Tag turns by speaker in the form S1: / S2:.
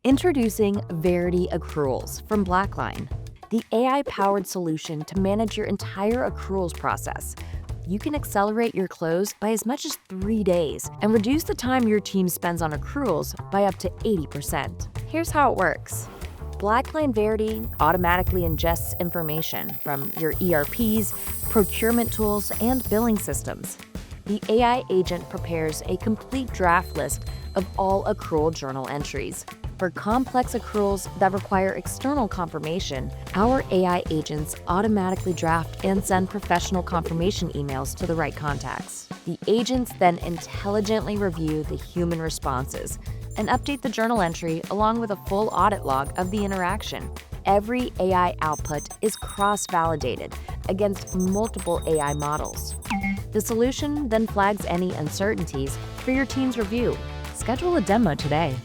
S1: Introducing Verity Accruals from BlackLine, the AI-powered solution to manage your entire accruals process. You can accelerate your close by as much as 3 days and reduce the time your team spends on accruals by up to 80%. Here's how it works. BlackLine Verity automatically ingests information from your ERPs, procurement tools, and billing systems. The AI agent prepares a complete draft list of all accrual journal entries. For complex accruals that require external confirmation, our AI agents automatically draft and send professional confirmation emails to the right contacts. The agents then intelligently review the human responses and update the journal entry along with a full audit log of the interaction. Every AI output is cross-validated against multiple AI models. The solution then flags any uncertainties for your team's review. Schedule a demo today.